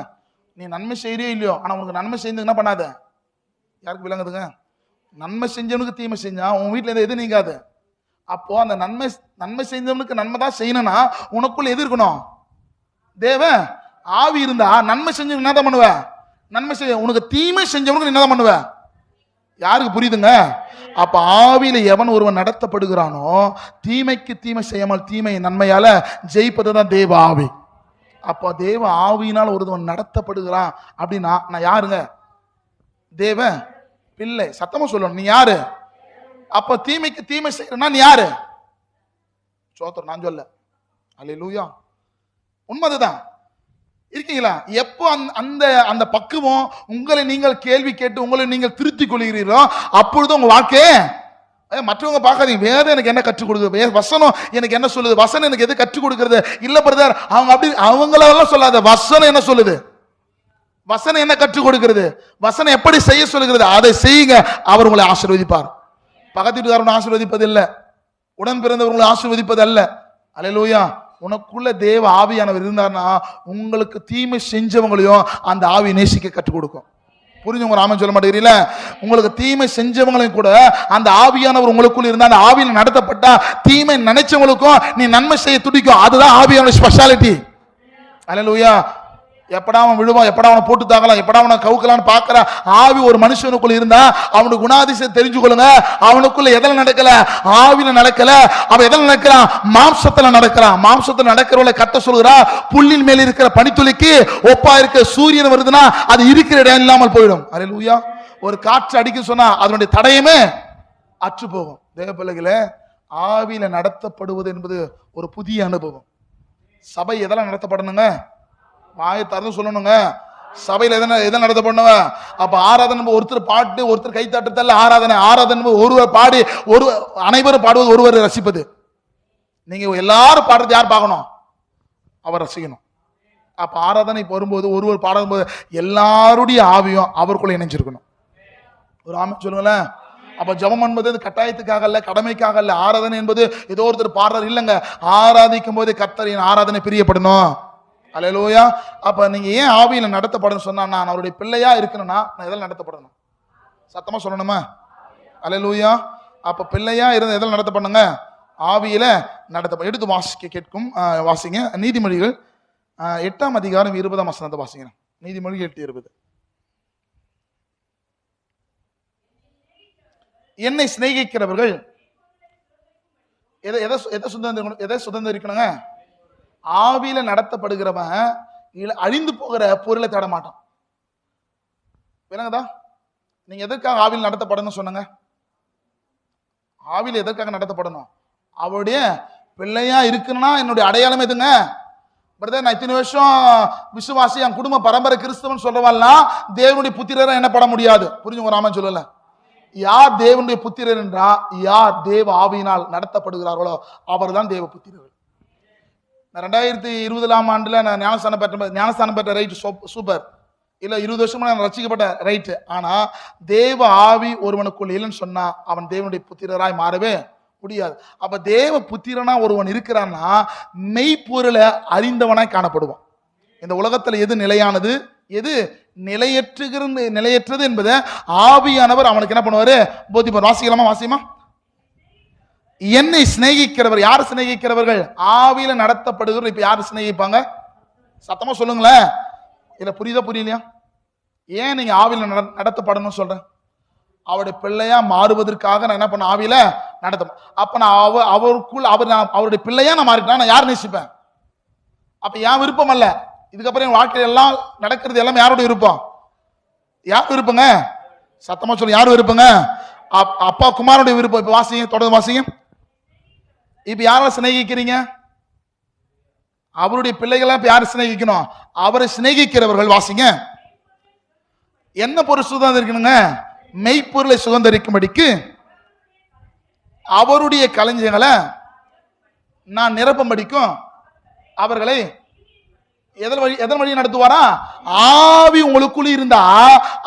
நீ நன்மை செய்யறியோ இல்லையோ, ஆனா உனக்கு நன்மை செய்து என்ன பண்ணாத. யாருக்கு விளங்குதுங்க? நன்மை செஞ்சவனுக்கு தீமை செஞ்சா உன் வீட்டுல எது நீங்காது. அப்போ அந்த நன்மை செஞ்சவனுக்கு நன்மை தான் செய்யணும்னா உனக்குள்ள எது இருக்கணும்? தேவ ஆவி இருந்தா நன்மை செஞ்சவனுக்கு என்னதான் பண்ணுவ? நன்மை செய்ய. உனக்கு தீமை செஞ்சவனுக்கு என்னதான் பண்ணுவ? யாருக்கு புரியுதுங்க? அப்ப ஆவியில எவன் ஒருவன் நடத்தப்படுகிறானோ, தீமைக்கு தீமை செய்யாமல் தீமை நன்மையால ஜெயிப்பதுதான் தேவ ஆவி. அப்ப தேவ ஆவியினால் ஒருவன் நடத்தப்படுகிறான் அப்படின்னா நான் யாருங்க? தேவ பிள்ளை. சத்தமா சொல்லணும், நீ யாரு? அப்ப தீமைக்கு தீமை செய்யறா நீ யாரு? சோத்திரம், நான் சொல்ல. அல்லேலூயா. உண்மைதான். இருக்கீங்களா? எப்போ அந்த அந்த பக்குவம் உங்களை நீங்கள் கேள்வி கேட்டு உங்களை நீங்கள் திருத்திக் கொள்கிறீர்களோ அப்பொழுது உங்க வாழ்க்கையே மற்றவங்க பார்க்காதீங்க. வேதம் எனக்கு என்ன கற்றுக் கொடுக்குறது, வசனம் எனக்கு என்ன சொல்லுது, வசனம் எனக்கு எது கற்றுக் கொடுக்கிறது இல்ல பிரதர், அவங்க அப்படி அவங்களெல்லாம் சொல்லாத. வசனம் என்ன சொல்லுது, வசனம் என்ன கற்றுக் கொடுக்கிறது, வசனம் எப்படி செய்ய சொல்லுகிறது, அதை செய்யுங்க. அவர் உங்களை ஆசீர்வதிப்பார். பக்கத்து வீட்டுக்காரனை ஆசீர்வதிப்பது இல்ல, உடன் பிறந்தவர்களை ஆசீர்வதிப்பது அல்ல. அல்லேலூயா. உனக்குள்ள தேவ ஆவியானவர் இருந்தார்னா உங்களுக்கு தீமை செஞ்சவங்களையும் அந்த ஆவி நேசிக்க கற்றுக் கொடுக்கும். புரிஞ்சவங்க ராமன் சொல்ல மாட்டேங்கிறீங்களா? உங்களுக்கு தீமை செஞ்சவங்களையும் கூட அந்த ஆவியானவர் உங்களுக்குள்ள இருந்தா, அந்த ஆவியில் நடத்தப்பட்டா தீமை நினைச்சவங்களுக்கும் நீ நன்மை செய்ய துடிக்கும். அதுதான் ஆவியான ஸ்பெஷாலிட்டி. அல்லேலூயா. எப்படா அவன் விழுவான், எப்படா அவனை போட்டு தாக்கலாம், எப்படா அவனை கவுக்கலான்னு பாக்குற ஆவி ஒரு மனுஷனுக்குள்ள இருந்தா அவனுக்கு குணாதிசயம் தெரிஞ்சு கொள்ளுங்க. அவனுக்குள்ள எதில் நடக்கல, ஆவியில நடக்கல. அவன் எதில் நடக்கிறான்? மாம்சத்துல நடக்கிறான். மாம்சத்துல நடக்கிறவளை கத்த சொல்கிறா, புல்லின் மேல இருக்கிற பனித்துளிக்கு ஒப்பா இருக்க சூரியன் வருதுன்னா அது இருக்கிற இடம் இல்லாமல் போயிடும். அல்லேலூயா. ஒரு காற்று அடிக்கும் சொன்னா அதனுடைய தடயமே அற்று போகும். தேவ பிள்ளைகளே, ஆவியில நடத்தப்படுவது என்பது ஒரு புதிய அனுபவம். சபை எதெல்லாம் நடத்தப்படணுங்க? வாயை திறந்து சொல்லணுங்க. சபையில எதனை நடத்தப்படணுங்க? அப்ப ஆராதனை ஒருத்தர் பாட்டு ஒருத்தர் கை தட்டுறதல்ல ஆராதனை. ஆராதனை ஒருவர் பாடி அனைவரும் பாடுவது ஒருவர் ரசிப்பது. நீங்க எல்லாரும் பாடுறது யார் பார்க்கணும்? அவர் ரசிக்கணும். அப்ப ஆராதனை வரும்போது ஒருவர் பாடும்போது எல்லாருடைய ஆவியும் அவருக்குள்ள இணைஞ்சிருக்கணும். ஒரு ஆமென் சொல்லுங்களேன். அப்ப ஜெபம் என்பது கட்டாயத்துக்காக அல்ல, கடமைக்காக அல்ல. ஆராதனை என்பது ஏதோ ஒருத்தர் பாடுறாரு இல்லைங்க. ஆராதிக்கும் போது கர்த்தரின் ஆராதனை பிரியப்படணும். அல்லேலூயா. அப்ப நீங்க ஏன் ஆவியில நடத்தப்படணும் சொன்னா, நான் அவருடைய பிள்ளையா இருக்கணும்னா நான் எதில் நடத்தப்படணும்? சத்தமா சொல்லணுமா? அல்லேலூயா. அப்ப பிள்ளையா இருந்து எதில் நடத்தப்படணுங்க? ஆவியில நடத்த. எடுத்து வாசிக்க கேட்கும் வாசிங்க. நீதிமொழிகள் 8ஆம் அதிகாரம் 20ஆம் வசனத்தை வாசிங்க. நீதிமொழி 8:20. என்னை சிநேகிக்கிறவர்கள் எதை சுதந்திரிக்கணுங்க? ஆவியில நடத்தப்படுகிறவன் அழிந்து போகிற பொருளை தேட மாட்டான். விளங்குதா? நீங்க எதற்காக ஆவியில் நடத்தப்படணும் சொன்னங்க? ஆவியில் எதற்காக நடத்தப்படணும்? அவருடைய பிள்ளையா இருக்குன்னா என்னுடைய அடையாளம் எதுங்க? பிரதர், நான் இத்தனை வருஷம் விசுவாசி, என் குடும்ப பரம்பரை கிறிஸ்தவன் சொல்றவாள்லாம் தேவனுடைய புத்திரரை என்ன பட முடியாது. புரிஞ்சுங்க, ராமன் சொல்லல. யார் தேவனுடைய புத்திரர் என்றா, யார் தேவ ஆவியினால் நடத்தப்படுகிறார்களோ அவர் தான் தேவ புத்திரர்கள். 2020ஆம் ஆண்டுல நான் ஞானஸ்தானம் பெற்ற ரைட் சூப்பர். இல்ல 20 வருஷமா நான் ரசிக்கப்பட்ட ரைட்டு. ஆனா தேவ ஆவி ஒருவனுக்குள் இல்லைன்னு சொன்னா அவன் தேவனுடைய புத்திரராய் மாறவே முடியாது. அப்ப தேவ புத்திரனா ஒருவன் இருக்கிறான்னா மெய்ப்பொருளை அறிந்தவனாய் காணப்படுவான். இந்த உலகத்துல எது நிலையானது, எது நிலையற்றது என்பதை ஆவியானவர் அவனுக்கு என்ன பண்ணுவாரு? போதிப்பார். வாசிக்கலாமா? என்னை சிநேகிக்கிறவர், யார் சிநேகிக்கிறவர்கள்? ஆவியில நடத்தப்படுகிற. இப்ப யாரு சிநேகிப்பாங்க? சத்தமா சொல்லுங்களேன். இல்ல புரியலையா? ஏன் நீங்க ஆவியில நடத்தப்படணும் சொல்றேன்? அவருடைய பிள்ளையா மாறுவதற்காக நான் என்ன பண்ண? ஆவியில நடத்த. அப்ப நான் அவருக்குள் அவருடைய பிள்ளையா நான் மாறிட்டேன். நான் யார் நேசிப்பேன்? அப்ப என் விருப்பம் அல்ல. இதுக்கப்புறம் என் வாழ்க்கையில எல்லாம் நடக்கிறது எல்லாம் யாருடைய விருப்பம்? யார் விருப்பங்க? சத்தமா சொல்ல, யார் விருப்பங்க? அப்பா குமாரனுடைய விருப்பம். இப்ப வாசிங்க, தொடர்ந்து வாசிங்க. இப்ப யாரை சிநேகிக்கிறீங்க? அவருடைய பிள்ளைகளை இப்ப யாரு சிநேகிக்கணும்? அவரை சிநேகிக்கிறவர்கள். வாசிங்க. என்ன பொருள் சுதந்திரிக்கணுங்க? மெய்ப்பொருளை சுதந்திரிக்கும்படிக்கு அவருடைய களஞ்சியங்களை நான் நிரப்பும்படிக்கும் அவர்களை எதன் வழி நடத்துவாரா? ஆவி உங்களுக்குள்ள இருந்தா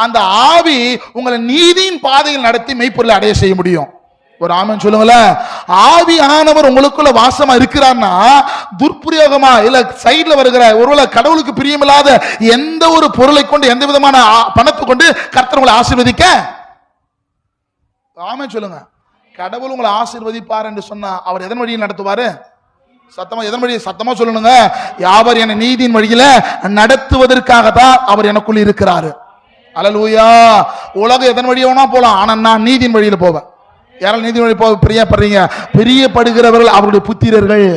அந்த ஆவி உங்களை நீதியின் பாதையில் நடத்தி மெய்ப்பொருளை அடைய செய்ய முடியும். ஒரு ஆமென் சொல்லுங்களேன். ஆவியானவர் உங்களுக்குள்ள வாசமா இருக்கிறார்னா துர்பிரயோகமா இல்ல சைட்ல வருகிற ஒருவேளை கடவுளுக்கு பிரியமில்லாத எந்த ஒரு பொருளை கொண்டு, எந்த விதமான பணத்தை கொண்டு கர்த்தர் உங்களை ஆசீர்வதிக்க. ஆமென் சொல்லுங்க. கடவுள் உங்களை ஆசீர்வதிப்பார் என்று சொன்னா அவர் எதன் வழியில் நடத்துவாரு? சத்தமா, எதன் வழி? சத்தமா சொல்லணுங்க. யாவர் என்னை நீதியின் வழியில நடத்துவதற்காக தான் அவர் எனக்குள்ள இருக்கிறாரு. அல்லேலூயா. உலகம் எதன் வழியா போலாம், ஆனா நான் நீதியின் வழியில போவேன். யாரால் நீதி வழி போக பிரியப்படுறீங்க? பிரியப்படுகிறவர்கள் அவருடைய புத்திரர்கள்.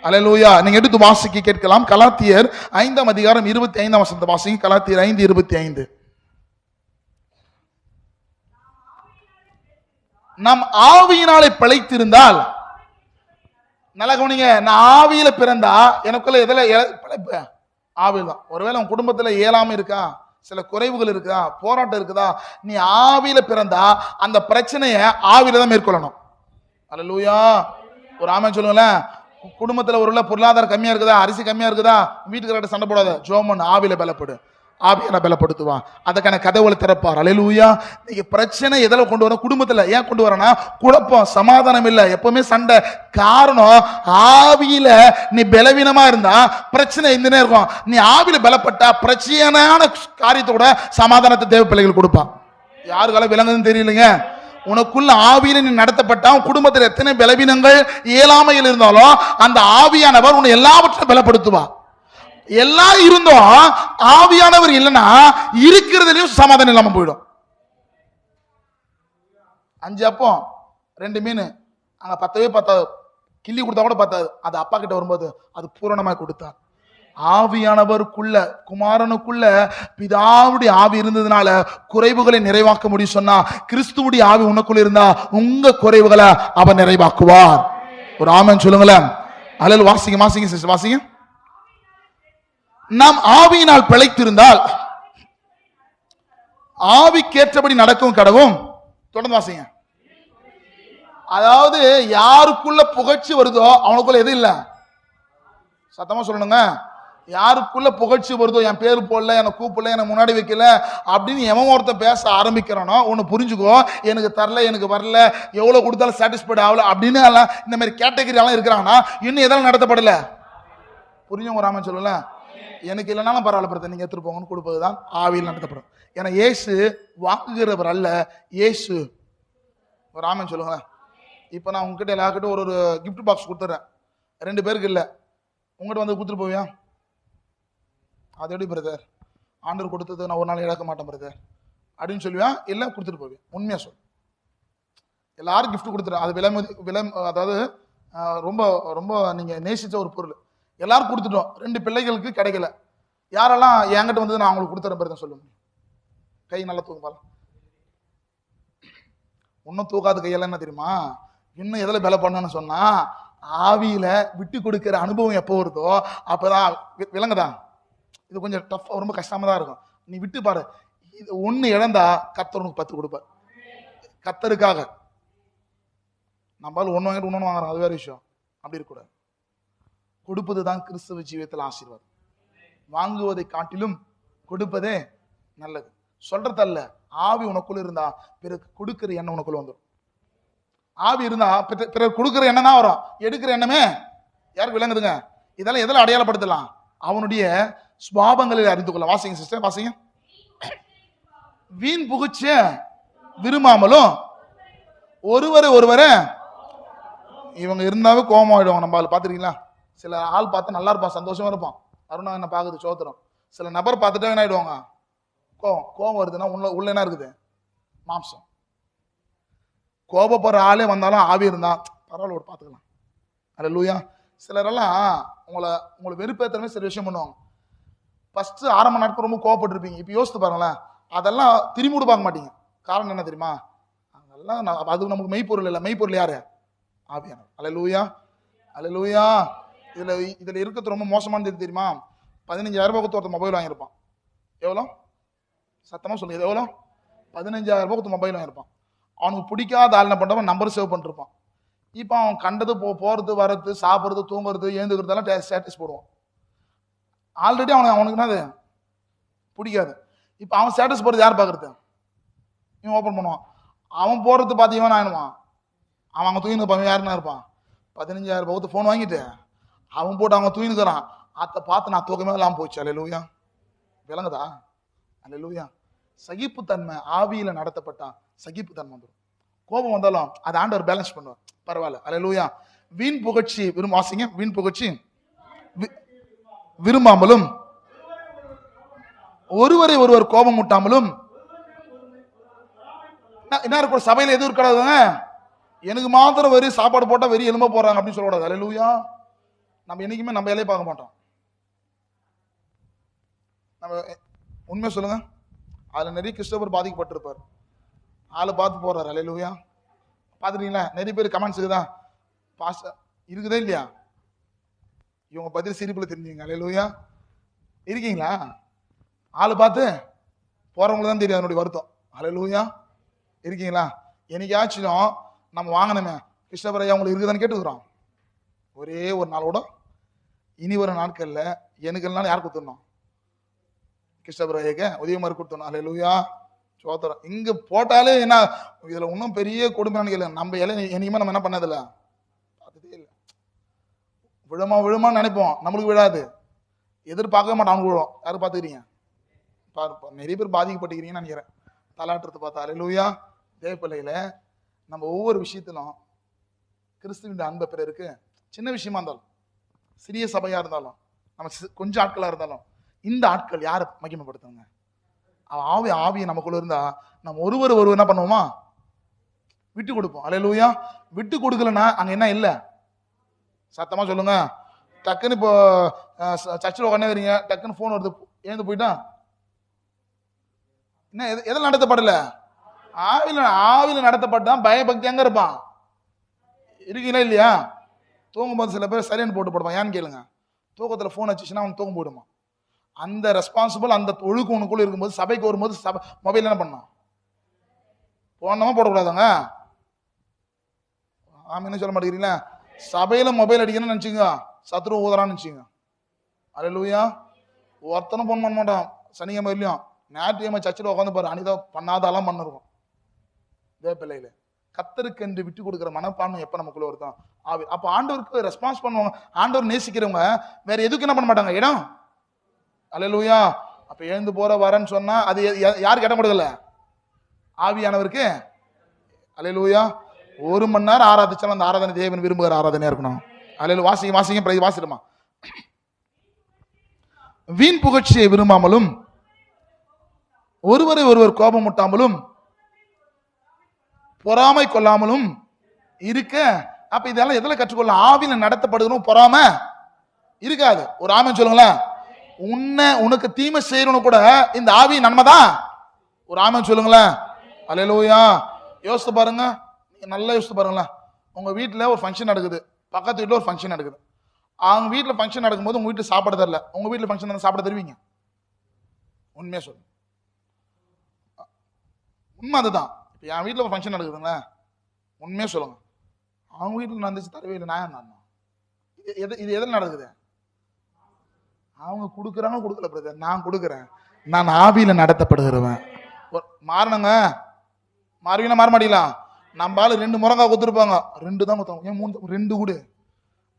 அல்லேலூயா. நீங்க எடுத்து வாசிக்க கேட்கலாம். கலாத்தியர் 5ஆம் அதிகாரம் 25ஆம் வசனத்தை வாசிங்க. கலாத்தியர் 5:25. நாம் ஆவியினாலே பிழைத்திருந்தால், நல்ல கவனிங்க, நான் ஆவியில பிறந்தா எனக்குள்ள எதுல பிழைப்பு? ஆவியில் தான். ஒருவேளை உன் குடும்பத்துல இயலாமை இருக்கா, சில குறைவுகள் இருக்குதா, போராட்டம் இருக்குதா, நீ ஆவியில பிறந்தா அந்த பிரச்சனையை ஆவியில தான் மேற்கொள்ளணும். அல்லேலூயா. ஒரு ஆமென் சொல்லுங்களேன். குடும்பத்துல ஒரு பொருளாதாரம் கம்மியா இருக்குதா, அரிசி கம்மியா இருக்குதா, வீட்டுக்கு சண்டை போடாத, ஜோமன் ஆவியில பலப்படு. ஆவியான பலப்படுத்துவான். அதுக்கான கதவுகளை திறப்பார். அல்லேலூயா. நீங்க பிரச்சனை எதில் கொண்டு வர? குடும்பத்துல ஏன் கொண்டு வரனா? குழப்பம், சமாதானம் இல்ல, எப்பவுமே சண்டை. காரணம் ஆவியில நீ பலவீனமா இருந்தா பிரச்சனை இருந்துனே இருக்கும். நீ ஆவியில பலப்பட்டா பிரச்சனையான காரியத்தோட சமாதானத்தை தேவ பிள்ளைகள் கொடுப்பான். யாருக்கால விளங்குதுன்னு தெரியலங்க. உனக்குள்ள ஆவியில நீ நடத்தப்பட்டா உன் குடும்பத்தில் எத்தனை பலவீனங்கள் இயலாமையில் இருந்தாலும் அந்த ஆவியானவர் உன்னை எல்லாவற்றையும் பலப்படுத்துவா. எல்லாம் இருந்தோம் ஆவியானவர் இல்லைன்னா இருக்கிறதுலயும் சமாதானம் இல்லாம போயிடும். 5 அப்பம் 2 மீன் அங்க பத்தவே பத்தாது, கிள்ளி கொடுத்தா கூட பத்தாது. அது அப்பா கிட்ட வரும்போது அது பூரணமாய் கொடுத்தார். ஆவியானவருக்குள்ள, குமாரனுக்குள்ள பிதாவுடைய ஆவி இருந்ததுனால குறைவுகளை நிறைவாக்க முடியும். சொன்னா கிறிஸ்துவுடைய ஆவி உனக்குள்ள இருந்தா உங்க குறைவுகளை அவர் நிறைவாக்குவார். ஒரு ஆமென் சொல்லுங்களேன். அல்லேலூயா. வாசிங்க சிஸ்டர், வாசிங்க. நாம் ஆவியினால் பிழைத்திருந்தால் ஆவிக்கேற்றபடி நடக்கும் கடவும். தொடர்ந்து வாசிங்க. அதாவது யாருக்குள்ள புகழ்ச்சி வருதோ அவனுக்குள்ள எது இல்ல? சத்தமா சொல்லணுங்க. யாருக்குள்ள புகழ்ச்சி வருதோ, என் பேரு போடல, என்னை கூப்பிடல, என்னை முன்னாடி வைக்கல அப்படின்னு எவன் ஒருத்த பேச ஆரம்பிக்கிறானோ ஒன்னு புரிஞ்சுக்கோ, எனக்கு தரல, எனக்கு வரல, எவ்வளவு கொடுத்தாலும் சாட்டிஸ்ஃபைட் ஆகல அப்படின்னு இந்த மாதிரி கேட்டகரி எல்லாம் இருக்கிறாங்கன்னா இன்னும் எதாலும் நடத்தப்படல. புரிஞ்சுங்க ராமன் சொல்லல. எனக்கு இல்லைனாலும் பரவாயில்ல பிரதர், நீங்க எடுத்துட்டு போங்கன்னு கொடுப்பதுதான் ஆவியில் நடத்தப்படும். ஏன்னா இயேசு வாங்குகிறவர் அல்ல, இயேசு. ஒரு ஆமென் சொல்லுங்களேன். இப்போ நான் உங்ககிட்ட எல்லாருக்கிட்ட ஒரு கிஃப்ட் பாக்ஸ் கொடுத்துட்றேன், 2 பேருக்கு இல்லை, உங்ககிட்ட வந்து கொடுத்துட்டு போவியா? அது எப்படி பிரதர், ஆண்டவர் கொடுத்தது நான் ஒரு நாள் இழக்க மாட்டேன் பிரதர் அப்படின்னு சொல்லுவேன்? இல்லை கொடுத்துட்டு போவேன். உண்மையா சொல். எல்லாரும் கிஃப்ட் கொடுத்துறேன், அது விலை அதாவது ரொம்ப ரொம்ப நீங்க நேசிச்ச ஒரு பொருள், எல்லாரும் கொடுத்துட்டோம், 2 பிள்ளைகளுக்கு கிடைக்கல. யாரெல்லாம் என்கிட்ட வந்து நான் அவங்களுக்கு கொடுத்துறேன் பிரதர் சொல்ல முடியும்? கை நல்லா தூக்கம். இன்னும் தூக்காத கையெல்லாம் என்ன தெரியுமா? இன்னும் எதில் பல பண்ணணும்னு சொன்னா ஆவியில விட்டு கொடுக்கிற அனுபவம் எப்போ வருதோ அப்பதான் விளங்குதா. இது கொஞ்சம் டஃப், ரொம்ப கஷ்டமா தான் இருக்கும். நீ விட்டு பாரு, இது ஒண்ணு இழந்தா கர்த்தர் உனக்கு 10 கொடுப்பார். கர்த்தருக்காக நம்மளால ஒண்ணு வாங்கிட்டு இன்னொன்னு வாங்குறோம், அது வேற விஷயம். அப்படி இருக்கக்கூடாது. கொடுப்பதுதான் கிறிஸ்தவ ஜீவியத்தில் ஆசீர்வாதம். வாங்குவதை காட்டிலும் கொடுப்பதே நல்லது. சொல்றதல்ல, ஆவி உனக்குள்ள இருந்தா பிறகு கொடுக்கிற எண்ணம் உனக்குள்ள வந்துடும். ஆவி இருந்தா பிறகு கொடுக்கிற எண்ணம் தான் வரும், எடுக்கிற எண்ணமே யாருக்கு விளங்குதுங்க? இதெல்லாம் எதில் அடையாளப்படுத்தலாம்? அவனுடைய சுபாவங்களில் அறிந்து கொள்ள. வாசிங்க சிஸ்டர், வாசிங்க. வீண் புகுச்ச விரும்பாமலும் ஒருவரை இவங்க இருந்தாவே கோபம் ஆயிடுவாங்க. நம்ம ஆள் பார்த்துருக்கீங்களா? சில ஆள் பார்த்தா நல்லா இருப்பான், சந்தோஷமா இருப்பான், அருணா என்ன பார்க்குது சோத்திரம். சில நபர் பார்த்துட்டா என்ன ஆயிடுவாங்க? கோபம் வருதுன்னா உள்ள என்ன இருக்குது? மாம்சம். கோபப்படுற ஆளே வந்தாலும் ஆவி இருந்தா பரவாயில்ல, ஒரு பார்த்துக்கலாம். அல்லேலூயா. சிலரெல்லாம் உங்களை வெறுப்பேற்றமே சில விஷயம் பண்ணுவாங்க. ஃபர்ஸ்ட் ஆரம்ப நாட்கள் ரொம்ப கோவப்பட்டிருப்பீங்க. இப்போ யோசித்து பாருங்களேன், அதெல்லாம் திரும்பி பார்க்க மாட்டீங்க. காரணம் என்ன தெரியுமா? அதெல்லாம் அது நமக்கு மெய்ப்பொருள் இல்லை. மெய்ப்பொருள் யாரு? ஆவியானவர். அல்லேலூயா, அல்லேலூயா. இதுல இருக்கிறது ரொம்ப மோசமானது தெரியுமா? 15,000 ரூபாய் கொடுத்து ஒருத்த மொபைல் வாங்கியிருப்பான். எவ்வளோ? சத்தமா சொல்லுங்க, எவ்வளோ? 15,000 ரூபாய் கொடுத்து மொபைல் வாங்கியிருப்பான். அவனுக்கு பிடிக்காத ஆள் என்ன பண்ணுறவன் நம்பர் சேவ் பண்ணிருப்பான். இப்போ அவன் கண்டது போறது வரது, சாப்பிட்றது, தூங்குறது, எழுந்துக்கிறதெல்லாம் ஸ்டேட்டஸ் போடுவான். ஆல்ரெடி அவனுக்கு என்னது பிடிக்காது. இப்போ அவன் ஸ்டேட்டஸ் போடுறது யார் பார்க்கறது? இவன் ஓப்பன் பண்ணுவான். அவன் போடுறது பார்த்தீங்கன்னா ஆயிடுவான். அவன் அங்கே தூங்கின்னு யாருன்னா இருப்பான். 15,000 ரூபாய் கொடுத்து ஃபோன் வாங்கிட்டு அவன் போட்டு அவங்க தூங்கினுக்கிறான். அதை பார்த்து நான் தூக்கமே இல்லாமல் போச்சு. அல்லேலூயா. விளங்குதா? அல்லேலூயா. சகிப்புத்தன்மை ஆவியில நடத்தப்பட்டான். சகிப்புத்தன்மை வந்துடும். கோபம் வந்தாலும் அதை ஆண்டவர் பேலன்ஸ் பண்ணுவார். பரவாயில்ல. அல்லேலூயா. வீண் புகழ்ச்சி வாசிங்க. வீண் புகழ்ச்சி விரும்பாமலும் ஒருவர் கோபம் முட்டாமலும். என்ன இருக்கும் சபையில? எதுவும் இருக்காதுங்க. எனக்கு மாத்திரம் வெறி சாப்பாடு போட்டா வெறி எலும்ப போறாங்க அப்படின்னு சொல்லக்கூடாது. அல்லேலூயா. நம்ம என்னைக்குமே நம்ம வேலையை பார்க்க மாட்டோம். நம்ம உண்மையை சொல்லுங்க, அதுல நிறைய கிறிஸ்தவர் பாதிக்கப்பட்டிருப்பார். ஆளை பார்த்து போறாரு. அல்லேலூயா. பாத்துட்டீங்களா? நிறைய பேர் கமெண்ட்ஸ் இருக்குதா? பாஸ்டர் இருக்குதா இல்லையா? இவங்க பதில் சிரிப்புல தெரிஞ்சுங்க. அல்லேலூயா. இருக்கீங்களா? ஆளு பார்த்து போறவங்களுக்கு தான் தெரியும் அதனுடைய வருத்தம். அல்லேலூயா. இருக்கீங்களா? என்னைக்காச்சும் நம்ம வாங்கணுமே, கிருஷ்ணபரையா உங்களுக்கு இருக்குதான்னு கேட்டுக்கிறோம். ஒரே ஒரு நாளோட இனி வர நாட்கள்ல எனக்கு எல்லாம் யார் கொடுத்துடணும்? கிருஷ்ணபரையாக்க உதயமாரி கொடுத்தணும். அல்லேலூயா. சோத்திரம். இங்க போட்டாலே என்ன இதுல இன்னும் பெரிய கொடுமையான கேள்வி. நம்ம என்னைக்குமே நம்ம என்ன பண்ணதில்ல, பார்த்ததே இல்லை. விழுமான்னு நினைப்போம், நம்மளுக்கு விழாது. எதிர்பார்க்கவே மாட்டோம், அவனுக்கு விழும். யாரும் பார்த்துக்கிறீங்க? நிறைய பேர் பாதிக்கப்பட்டுக்கிறீங்கன்னு நினைக்கிறேன். தலாட்டுறது பார்த்தா. அல்லேலூயா. தேவப்பிள்ளையில நம்ம ஒவ்வொரு விஷயத்திலும் கிறிஸ்துவின் அன்பை பிறருக்கு, சின்ன விஷயமா இருந்தாலும், சிறிய சபையா இருந்தாலும், நம்ம கொஞ்சம் ஆட்களா இருந்தாலும், இந்த ஆட்கள் யாரை மகிமைப்படுத்துங்க? ஆவியை நமக்குள்ள இருந்தா நம்ம ஒருவர் என்ன பண்ணுவோமா? விட்டு கொடுப்போம். அல்லேலூயா. விட்டு கொடுக்கலன்னா அங்க என்ன இல்லை? சத்தமா சொல்லுங்க. டக்குன்னு இப்போ சர்ச்சில் உட்காந்துறீங்க, டக்குன்னு போன் வருது, ஏந்து போயிட்டா என்ன? எதில் நடத்தப்படல? ஆவில நடத்தப்பட்டான். பயபக்தி எங்க இருப்பான்? இருக்கீங்களா இல்லையா? தூங்கும்போது சில பேர் சைலண்ட் போட்டு போடுவான். ஏன்னு கேளுங்க, தூக்கத்தில் போன் வச்சுச்சுன்னா அவன் தூங்க போயிடுமா. அந்த ரெஸ்பான்சிபிள், அந்த ஒழுக்கு உனக்குள்ள இருக்கும்போது, சபைக்கு வரும்போது மொபைல் என்ன பண்ணோம்? போனமா போடக்கூடாதாங்க? ஆமா, என்ன சொல்ல மாட்டேங்கிறீங்களா? சபையில மொபைல் அடிக்கணும்னு நினைச்சுங்க, சத்ரு ஊதறான்னு நினைச்சுங்க. அல்லேலூயா. ஒருத்தனும் போன் பண்ண மாட்டான். சனிக்கிழமை இல்லையும் ஞாயிற்றுக்கிழமை சர்ச்சில் உட்காந்து பாரு, அனிதா பண்ணாதாலாம் பண்ணிருக்கும். இதே பிள்ளையில கர்த்தருக்கு என்று விட்டு கொடுக்குற மனப்பான்மை எப்ப நமக்குள்ள வருதான்? ஆவி. அப்ப ஆண்டவருக்கு ரெஸ்பான்ஸ் பண்ணுவாங்க. ஆண்டவர் நேசிக்கிறவங்க வேற எதுக்கு என்ன பண்ண மாட்டாங்க? இடம். அல்லேலூயா. அப்ப எழுந்து போற வரன்னு சொன்னா அது யாருக்கு இடம் கொடுக்கல? ஆவியானவருக்கு. அல்லேலூயா. 1 மணி நேரம் ஆராதிச்சாலும் அந்த ஆராதனை தேவன் விரும்புகிற ஆராதனையா இருக்கணும். அல்லேலூயா. வாசிங்க வாசிடுமா. வீண் புகழ்ச்சியை விரும்பாமலும் ஒருவர் கோபம் முட்டாமலும் பொறாமை கொள்ளாமலும் இருக்க. அப்ப இதெல்லாம் எதுல கற்றுக்கொள்ளலாம்? ஆவியில நடத்தப்படுகிறோம். பொறாமை இருக்காது. ஒரு ஆமென் சொல்லுங்களேன். உனக்கு தீமை செய்யறவனு கூட இந்த ஆவி நன்மைதான். ஒரு ஆமென் சொல்லுங்களேன். அல்லேலூயா. யோசித்து பாருங்க, நீங்க நல்லா யோசித்து பாருங்களேன். உங்க வீட்டுல ஒரு ஃபங்க்ஷன் நடக்குது, பக்கத்து வீட்டில் ஒரு ஃபங்க்ஷன் நடக்குது. அவங்க வீட்டில் ஃபங்க்ஷன் நடக்கும்போது உங்க வீட்டில் சாப்பாடு தரல, உங்க வீட்டில் ஃபங்க்ஷன் சாப்பிட தருவீங்க? உண்மையா சொல்லு, உண்மை அதுதான். இப்போ என் வீட்டில் ஒரு ஃபங்க்ஷன் நடக்குதுங்க, உண்மையா சொல்லுங்க, அவங்க வீட்டில் நடந்துச்சு தரவே இல்லை, நான் தான். இது எதில் நடக்குது? அவங்க கொடுக்குறாங்க கொடுக்கல பிரதர், நான் கொடுக்குறேன், நான் ஆவியில நடத்தப்படுகிறவன். மாறணுங்க, மாறுவீங்கன்னா மாற மாட்டீங்களா? நம்ம ஆளு 2 முருங்காய் கொடுத்துருப்பாங்க, 2 தான் கொடுத்தாங்க, ஏன் 3? 2 கொடு,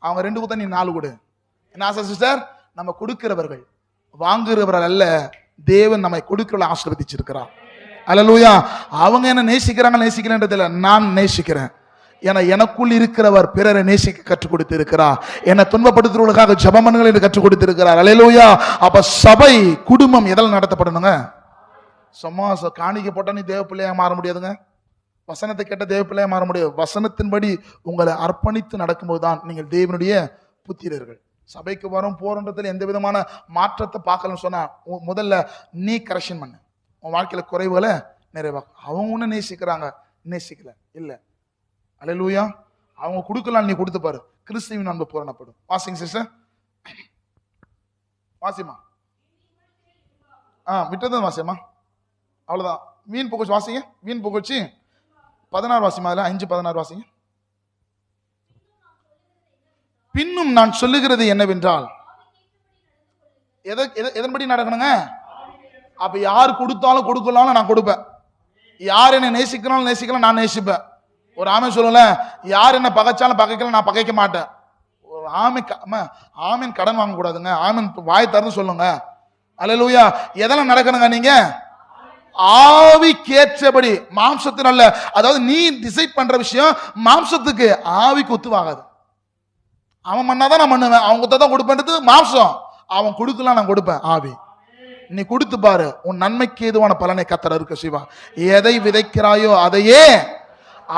அவங்க 2 கொடுத்தா நீ 4 கொடு. என்ன சிஸ்டர்? நம்ம கொடுக்கிறவர்கள், வாங்குகிறவர்கள் அல்ல, தேவன் நம்மை கொடுக்கிறவர்கள் ஆசீர்வதிச்சிருக்கிறார். அல்லேலூயா. அவங்க என்ன நேசிக்கிறாங்க நேசிக்கலன்றதில்ல, நான் நேசிக்கிறேன். ஏன்னா எனக்குள் இருக்கிறவர் பிறரை நேசிக்க கற்றுக் கொடுத்து இருக்கிறார். என்னை துன்பப்படுத்துறவர்களுக்காக ஜெபம் பண்ணுங்கள் என்று கற்றுக் கொடுத்து இருக்கிறார். அல்லேலூயா. அப்ப சபை குடும்பம் எதில் நடத்தப்படணுங்க? சும்மா காணிக்கை போட்டா நீ தேவ பிள்ளையா மாற முடியாதுங்க. வசனத்தை கேட்ட தேவ பிள்ளையா மாற முடியாது. வசனத்தின்படி உங்களை அர்ப்பணித்து நடக்கும்போது தான் நீங்கள் தேவனுடைய புத்திரர்கள். சபைக்கு வரும் போறன்றதுல எந்த விதமான மாற்றத்தை பார்க்கலன்னு சொன்னா, முதல்ல நீ கரெக்ஷன் பண்ணு, உன் வாழ்க்கையில குறைவுகளை நிறைவாக்க. அவங்க ஒண்ணு நேசிக்கிறாங்க, நேசிக்கல இல்ல. அல்லேலூயா. அவங்க கொடுக்கலாம், நீ கொடுத்து பாரு, கிறிஸ்துவின் அன்பு பூரணப்படும். வாசிங்க சிஸ்டர், வாசிமா. விட்டது வாசியம்மா, அவ்வளவுதான். வீண் புகழ்ச்சி வாசிங்க, வீண் புகழ்ச்சி 16 வாசிமா, அதுல 5:16 வாசிங்க. பின்னும் நான் சொல்லுகிறது என்னவென்றால், எதன்படி நடக்கணுங்க? அப்ப யார் கொடுத்தாலும் கொடுக்கலாம் நான் கொடுப்பேன், யார் என்னை நேசிக்கிறாலும் நேசிக்கலாம் நான் நேசிப்பேன். ஒரு ஆமை சொல்லல, யார் என்ன பகைச்சாலும் பகைக்கலாம் நான் பகைக்க மாட்டேன். ஒரு ஆமீன் கடன் வாங்க கூடாதுங்க, ஆமீன் வாய் திறந்து சொல்லுங்க. அல்லேலூயா. எதெல்லாம் நடக்கணுங்க? நீங்க ஆவிக்கேற்றபடி, மாம்சத்தின் அல்ல. அதாவது நீ டிசைட் பண்ற விஷயம் மாம்சத்துக்கு, ஆவிக்கு ஒத்துவாகாது. அவன் பண்ணாதான் நான் பண்ணுவேன், அவங்க தான் கொடுப்பேன்றது மாம்சம். அவன் கொடுக்கலாம் நான் கொடுப்பேன் ஆவி. நீ கொடுத்து பாரு, உன் நன்மைக்கு ஏதுவான பலனை கர்த்தர் இருக்க செய்வா. எதை விதைக்கிறாயோ அதையே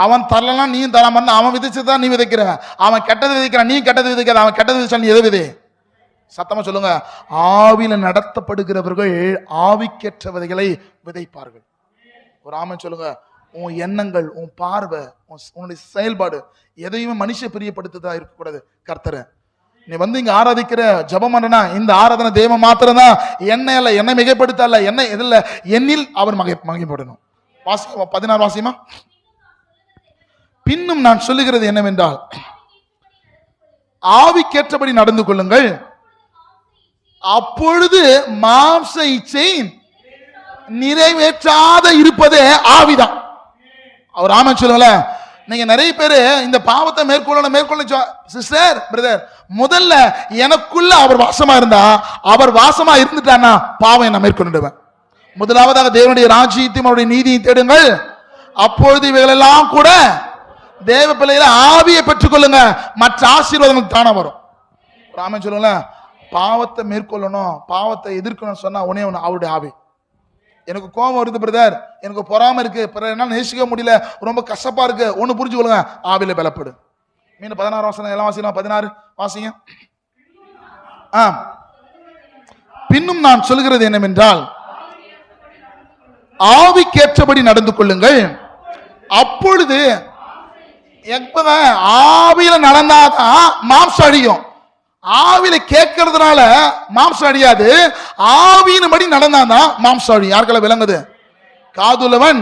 அவன் தரலாம், நீயும் தராம இருந்தா அவன் விதைச்சுதான் நீ விதைக்கிற. அவன் கெட்டது விதைக்கிறான், நீ கெட்டது விதைக்கிற. அவன் கெட்டது விதைச்சா நீ எதை விதை? சத்தமா சொல்லுங்க. ஆவியில நடத்தப்படுகிறவர்கள் ஆவிக்கேற்ற விதைகளை விதைப்பார்கள். ஒரு ஆமென் சொல்லுங்க. உன் எண்ணங்கள், உன் பார்வை, உன்னுடைய செயல்பாடு எதையுமே மனுஷ பிரியப்படுத்ததா இருக்கக்கூடாது. கர்த்தரை நீ இங்க ஆராதிக்கிற ஜெபம் பண்ணனா, இந்த ஆராதனை தெய்வ மாத்திரம் தான், என்னை அல்ல, என்னை மிகைப்படுத்த அல்ல, என்ன எதில் என்னில் அவர் மகிமைப்படணும். 16 வாசியமா. பின்னும் நான் சொல்லுகிறது என்னவென்றால், ஆவிக்கேற்றபடி நடந்து கொள்ளுங்கள், அப்பொழுது மாம்ச இச்சை நிறைவேற்றாத இருப்பதே ஆவிதான். அவர் ஆமென் சொல்லுங்கள. நீங்க நிறைய பேரு இந்த பாவத்தை மேற்கொள்ள சிஸ்டர் பிரதர், முதல்ல எனக்குள்ள அவர் வாசமா இருந்தா, அவர் வாசமா இருந்துட்டானா பாவம் என்ன மேற்கொண்டுடுவேன். முதலாவதாக தேவனுடைய ராஜ்யத்தையும் அவருடைய நீதியை தேடுங்கள், அப்பொழுது இவைகள் எல்லாம் கூட தேவ பிள்ளைகளை ஆவியை பெற்றுக் கொள்ளுங்க, மற்ற ஆசீர்வாதம் தானே வரும். ஆமென் சொல்லுங்கள. பாவத்தை மேற்கொள்ளணும், பாவத்தை எதிர்க்கணும் சொன்னா உடனே ஒண்ணு அவருடைய ஆவி. எனக்கு கோபம் வருது பிரதர், எனக்கு பொறாம இருக்கு, என்னால நேசிக்க முடியல, ரொம்ப கஷ்டப்பா இருக்கு, ஒண்ணு புரிஞ்சு கொள்ளுங்க, ஆவியில பலப்படு. மீன் 16 வாசனம் எல்லாம் வாசிக்கலாம். 16 வாசிங்க. பின்னும் நான் சொல்கிறது என்னவென்றால், ஆவிக்கேற்றபடி நடந்து கொள்ளுங்கள், அப்பொழுது ஆவியில நடந்தாதான் மாம்சம் அழியும். ஆவியில கேட்கறதுனால மாம்சம் அழியாது, ஆவியின்படி நடந்தாதான் மாம்சம் அழியும். யாருக்கெல்லாம் விளங்குது? காதுள்ளவன்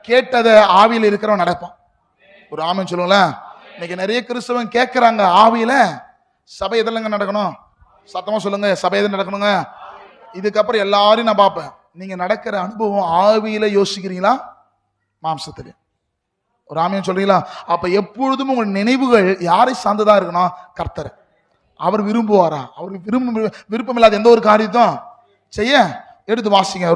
கேட்டதை ஆவியில இருக்கிறவன் நடப்பான். ஒரு ஆமென் சொல்லுங்களேன். இன்னைக்கு நிறைய கிறிஸ்தவன் கேட்கிறாங்க ஆவியில. சபை எதில் நடக்கணும்? சத்தமா சொல்லுங்க. சபை எதில் நடக்கணுங்க? இதுக்கப்புறம் எல்லாரையும் நான் பார்ப்பேன். நீங்க நடக்கிற அனுபவம் ஆவியில யோசிக்கிறீங்களா, மாம்சத்திலே? ஒரு ஆமென் சொல்றீங்களா? அப்ப எப்பொழுதும் உங்கள் நினைவுகள் யாரை சார்ந்ததா இருக்கணும்? கர்த்தரை. அவர் விரும்புவாரா? அவருக்கு விருப்பம் இல்லாத எந்த ஒரு காரியத்தையும் செய்ய எடுத்து வாசிங்க.